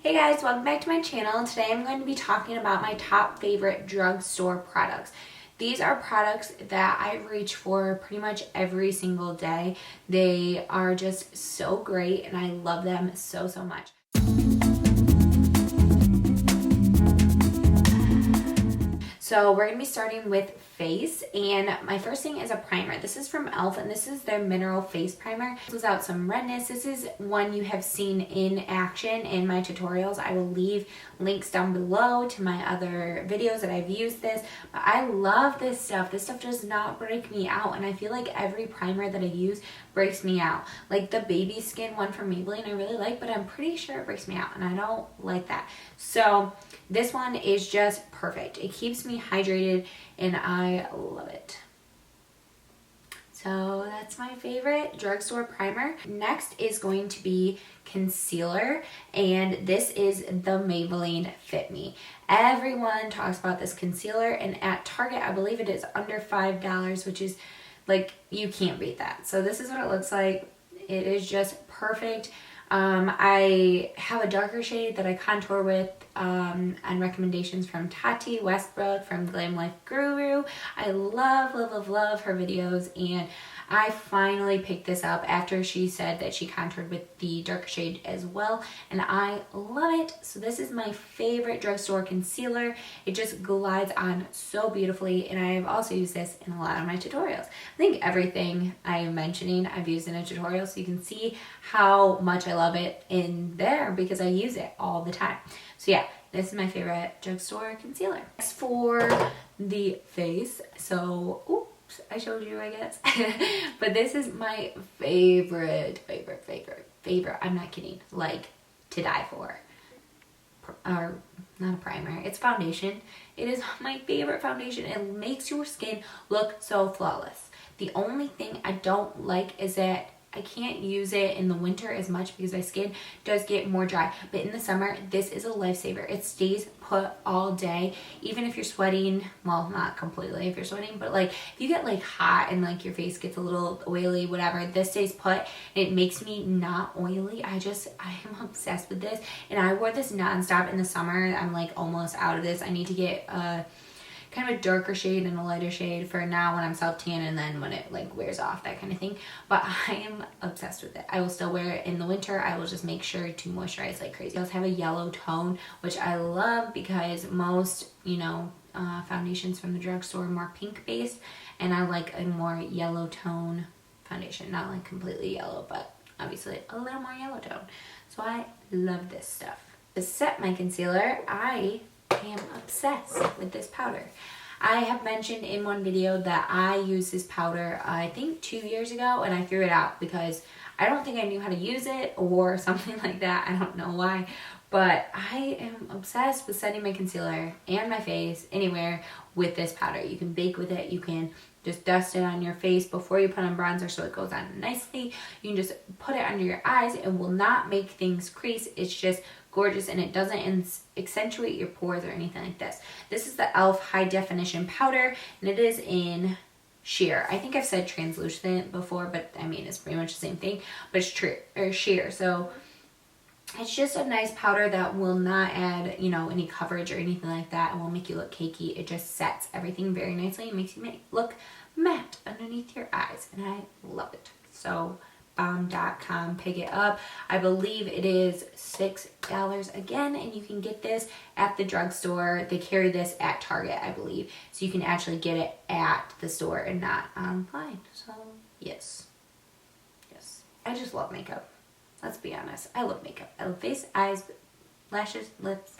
Hey guys, welcome back to my channel. Today I'm going to be talking about my top favorite drugstore products. These are products that I reach for pretty much every single day. They are just so great and I love them so much. So we're going to be starting with face, and my first thing is a primer. This is from e.l.f. and this is their mineral face primer. This was out some redness. This is one you have seen in action in my tutorials. I will leave links down below to my other videos that I've used this, but I love this stuff. This stuff does not break me out, and I feel like every primer that I use breaks me out. Like the baby skin one from Maybelline I really like, but I'm pretty sure it breaks me out and I don't like that. So this one is just perfect. It keeps me hydrated and I love it. So that's my favorite drugstore primer. Next is going to be concealer, and this is the Maybelline Fit Me. Everyone talks about this concealer, and at Target I believe it is under $5, which is like, you can't beat that. So this is what it looks like. It is just perfect. I have a darker shade that I contour with on recommendations from Tati Westbrook from Glam Life Guru. I love her videos, and I finally picked this up after she said that she contoured with the darker shade as well, and I love it. So this is my favorite drugstore concealer. It just glides on so beautifully, and I have also used this in a lot of my tutorials. I think everything I am mentioning I've used in a tutorial, so you can see how much I love it in there because I use it all the time. So yeah, this is my favorite drugstore concealer. Next for the face, so oops, I showed you, I guess. But this is my favorite. I'm not kidding, like to die for. Or not a primer, it's foundation. It is my favorite foundation. It makes your skin look so flawless. The only thing I don't like is that I can't use it in the winter as much because my skin does get more dry. But in the summer, this is a lifesaver. It stays put all day. Even if you're sweating, well, not completely if you're sweating, but like if you get like hot and like your face gets a little oily, whatever, this stays put and it makes me not oily. I am obsessed with this. And I wore this nonstop in the summer. I'm like almost out of this. I need to get kind of a darker shade and a lighter shade for now when I'm self-tan, and then when it like wears off, that kind of thing. But I am obsessed with it. I will still wear it in the winter. I will just make sure to moisturize like crazy. It does have a yellow tone, which I love because most, foundations from the drugstore are more pink based, and I like a more yellow tone foundation. Not like completely yellow, but obviously a little more yellow tone. So I love this stuff. To set my concealer, I am obsessed with this powder. I have mentioned in one video that I used this powder I think 2 years ago, and I threw it out because I don't think I knew how to use it or something like that. I don't know why, but I am obsessed with setting my concealer and my face anywhere with this powder. You can bake with it. You can just dust it on your face before you put on bronzer so it goes on nicely. You can just put it under your eyes. It will not make things crease. It's just gorgeous, and it doesn't accentuate your pores or anything like this. This is the e.l.f. High Definition Powder, and it is in sheer. I think I've said translucent before, but I mean it's pretty much the same thing, but it's sheer. So it's just a nice powder that will not add, any coverage or anything like that. It won't make you look cakey. It just sets everything very nicely and makes you look matte underneath your eyes, and I love it. So bomb.com, pick it up. I believe it is $6 again, and you can get this at the drugstore. They carry this at Target, I believe, so you can actually get it at the store and not online. So yes, I just love makeup. Let's be honest, I love makeup. I love face, eyes, lashes, lips,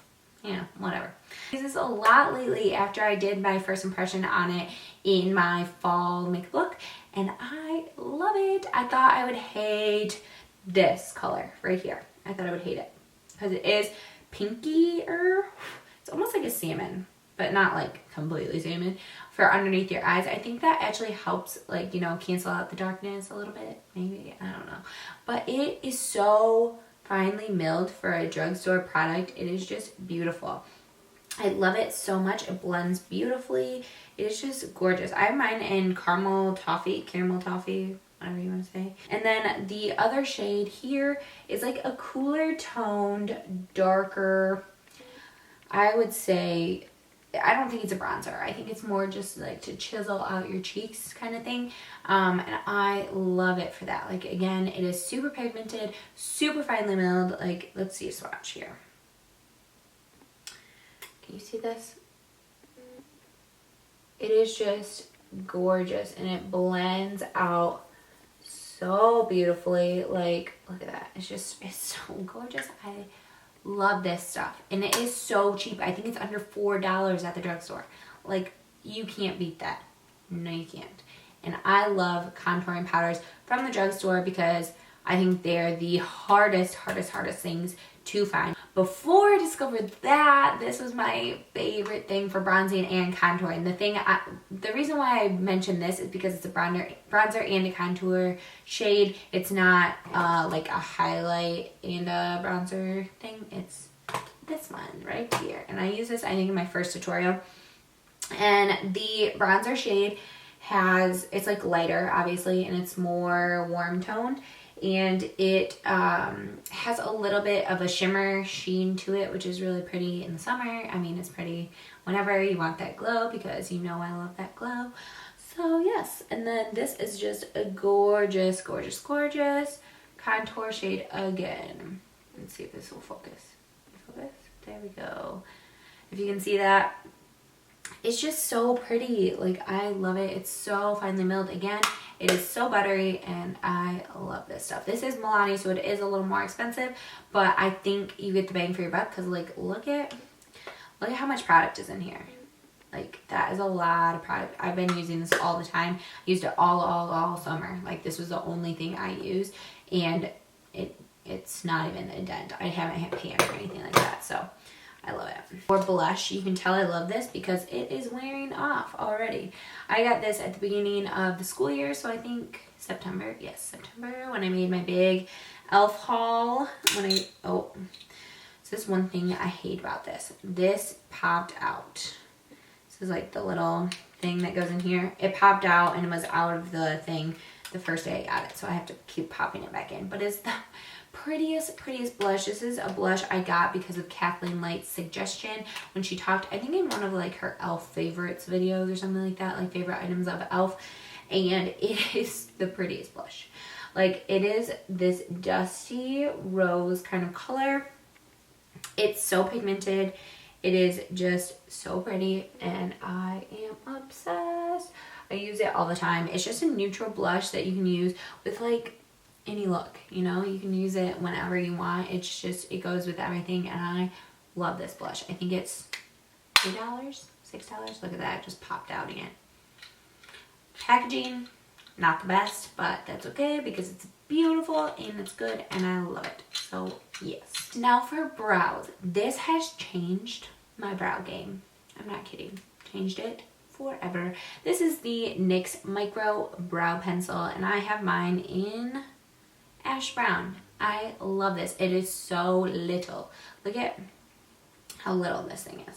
whatever. I use this a lot lately after I did my first impression on it in my fall makeup look, and I love it. I thought I would hate this color right here. I thought I would hate it because it is pinkier. It's almost like a salmon, but not like completely salmon for underneath your eyes. I think that actually helps, like, cancel out the darkness a little bit, maybe, I don't know. But it is so finely milled for a drugstore product. It is just beautiful. I love it so much. It blends beautifully. It is just gorgeous. I have mine in caramel toffee, whatever you want to say. And then the other shade here is like a cooler toned, darker, I would say, I don't think it's a bronzer. I think it's more just like to chisel out your cheeks kind of thing. And I love it for that. Like, again, it is super pigmented, super finely milled. Like, let's see a swatch here. Can you see this? It is just gorgeous, and it blends out so beautifully. Like, look at that. It's so gorgeous. I love this stuff, and it is so cheap. I think it's under $4 at the drugstore. Like, you can't beat that. No, you can't. And I love contouring powders from the drugstore because I think they're the hardest things to find. Before I discovered that, this was my favorite thing for bronzing and contouring. The reason why I mentioned this is because it's a bronzer and a contour shade. It's not like a highlight and a bronzer thing. It's this one right here. And I use this, I think, in my first tutorial. And the bronzer shade it's like lighter, obviously, and it's more warm toned. And it has a little bit of a shimmer sheen to it, which is really pretty in the summer. I mean, it's pretty whenever you want that glow, because you know I love that glow. So yes, and then this is just a gorgeous contour shade again. Let's see if this will focus. Focus? There we go. If you can see that. It's just so pretty. Like, I love it. It's so finely milled. Again, it is so buttery, and I love this stuff. This is Milani, so it is a little more expensive, but I think you get the bang for your buck, because, like, look at how much product is in here. Like, that is a lot of product. I've been using this all the time. I used it all summer. Like, this was the only thing I use, and it's not even a dent. I haven't hit pan or anything like that, so I love it. For blush, you can tell I love this because it is wearing off already. I got this at the beginning of the school year, so I think September. Yes, September, when I made my big e.l.f. haul. So this is one thing I hate about this. This popped out. This is like the little thing that goes in here. It popped out and it was out of the thing the first day I got it, so I have to keep popping it back in. But it's the prettiest blush. This is a blush I got because of Kathleen Light's suggestion when she talked, I think, in one of like her e.l.f. favorites videos or something like that, like favorite items of e.l.f. And it is the prettiest blush. Like, it is this dusty rose kind of color. It's so pigmented. It is just so pretty, and I am obsessed. I use it all the time. It's just a neutral blush that you can use with like any look, you know. You can use it whenever you want. It's just, it goes with everything, and I love this blush. I think it's $8, $6. Look at that, it just popped out again. Packaging, not the best, but that's okay because it's beautiful and it's good, and I love it. So yes. Now for brows. This has changed my brow game. I'm not kidding. Changed it forever. This is the NYX Micro Brow Pencil, and I have mine in ash brown. I love this. It is so little. Look at how little this thing is.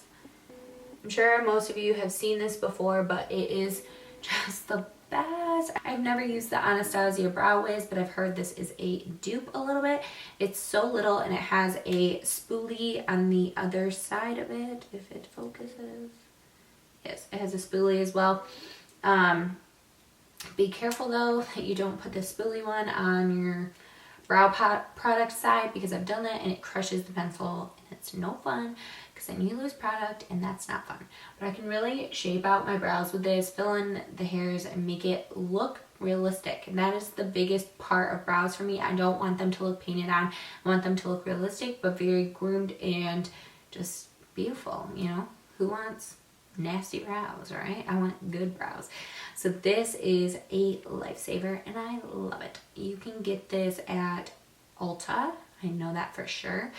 I'm sure most of you have seen this before, but it is just the best. I've never used the Anastasia Brow Wiz, but I've heard this is a dupe a little bit. It's so little, and it has a spoolie on the other side of it, if it focuses. Yes, it has a spoolie as well. Be careful though that you don't put the spoolie one on your brow product side, because I've done that and it crushes the pencil, and it's no fun because then you lose product, and that's not fun. But I can really shape out my brows with this, fill in the hairs, and make it look realistic. And that is the biggest part of brows for me. I don't want them to look painted on. I want them to look realistic, but very groomed and just beautiful, you know? Who wants nasty brows, right? I want good brows. So this is a lifesaver, and I love it. You can get this at Ulta. I know that for sure.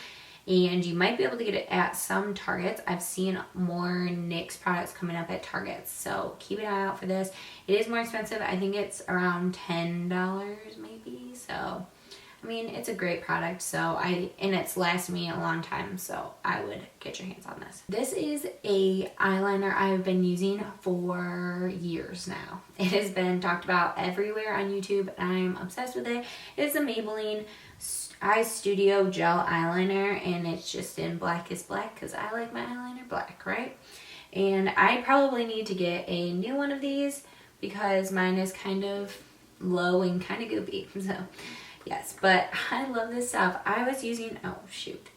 And you might be able to get it at some Targets. I've seen more NYX products coming up at Targets, so keep an eye out for this. It is more expensive. I think it's around $10 maybe, so I mean, it's a great product, and it's lasted me a long time, so I would get your hands on this. This is a eyeliner I've been using for years now. It has been talked about everywhere on YouTube, and I'm obsessed with it. It's a Maybelline Eye Studio Gel Eyeliner, and it's just in Black is Black, because I like my eyeliner black, right? And I probably need to get a new one of these, because mine is kind of low and kind of goopy, so yes, but I love this stuff. I was using, oh shoot,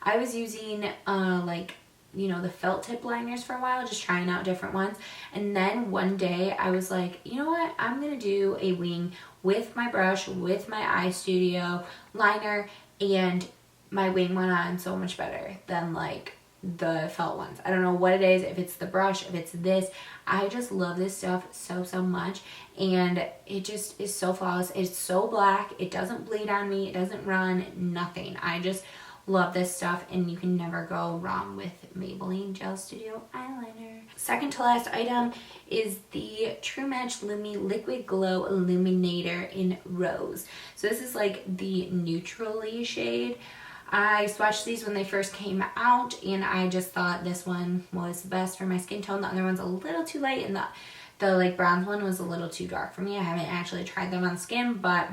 I was using like, you know, the felt tip liners for a while, just trying out different ones, and then one day I was like, you know what, I'm gonna do a wing with my brush, with my Eye Studio liner, and my wing went on so much better than like the felt ones. I don't know what it is, if it's the brush, if it's this. I just love this stuff so much, and it just is so flawless. It's so black, it doesn't bleed on me, it doesn't run, nothing. I just love this stuff, and you can never go wrong with Maybelline Gel Studio Eyeliner. Second to last item is the True Match Lumi Liquid Glow Illuminator in Rose. So this is like the neutrally shade. I swatched these when they first came out, and I just thought this one was the best for my skin tone. The other one's a little too light, and the like bronze one was a little too dark for me. I haven't actually tried them on skin, but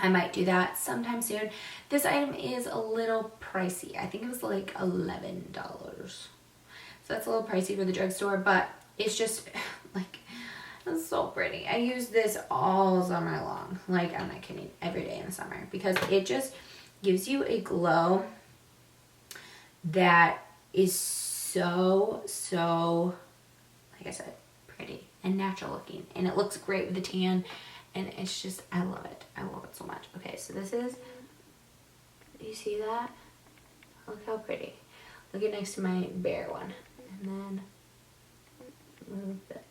I might do that sometime soon. This item is a little pricey. I think it was like $11. So that's a little pricey for the drugstore, but it's just like, it's so pretty. I use this all summer long. Like, I'm not kidding, every day in the summer, because it just gives you a glow that is so, like I said, pretty and natural looking, and it looks great with the tan, and it's just, I love it. I love it so much. Okay, so this is, you see that? Look how pretty. Look at next to my bare one, and then move it.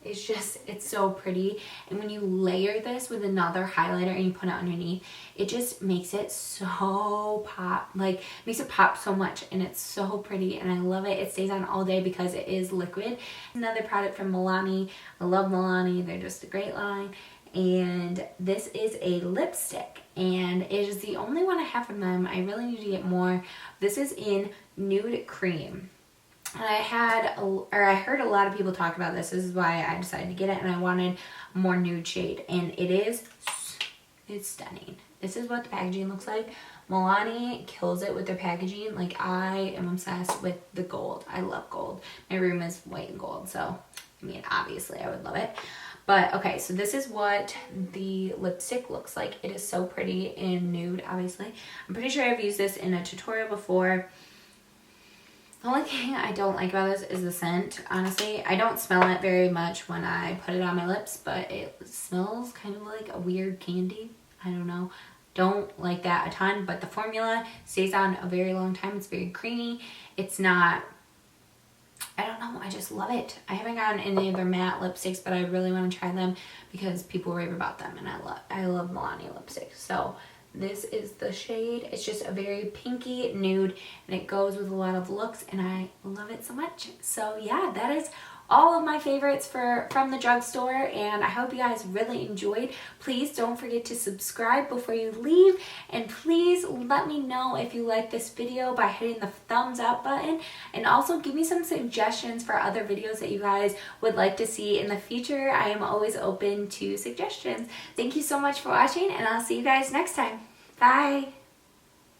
It's just, it's so pretty. And when you layer this with another highlighter and you put it underneath, it just makes it so pop, like makes it pop so much, and it's so pretty, and I love it. It stays on all day because it is liquid. Another product from Milani. I love Milani. They're just a great line. And this is a lipstick, and it is the only one I have from them. I really need to get more. This is in Nude Cream. And I heard a lot of people talk about this. This is why I decided to get it, and I wanted a more nude shade. And it's stunning. This is what the packaging looks like. Milani kills it with their packaging. Like, I am obsessed with the gold. I love gold. My room is white and gold, so, I mean, obviously I would love it. But, okay, so this is what the lipstick looks like. It is so pretty and nude, obviously. I'm pretty sure I've used this in a tutorial before. The only thing I don't like about this is the scent, honestly. I don't smell it very much when I put it on my lips, but it smells kind of like a weird candy. I don't know. Don't like that a ton, but the formula stays on a very long time. It's very creamy. It's not, I don't know, I just love it. I haven't gotten any of their matte lipsticks, but I really want to try them because people rave about them, and I love Milani lipsticks. So this is the shade. It's just a very pinky nude, and it goes with a lot of looks, and I love it so much. So yeah, that is all of my favorites from the drugstore, and I hope you guys really enjoyed. Please don't forget to subscribe before you leave, and please let me know if you like this video by hitting the thumbs up button, and also give me some suggestions for other videos that you guys would like to see in the future. I am always open to suggestions. Thank you so much for watching, and I'll see you guys next time. Bye!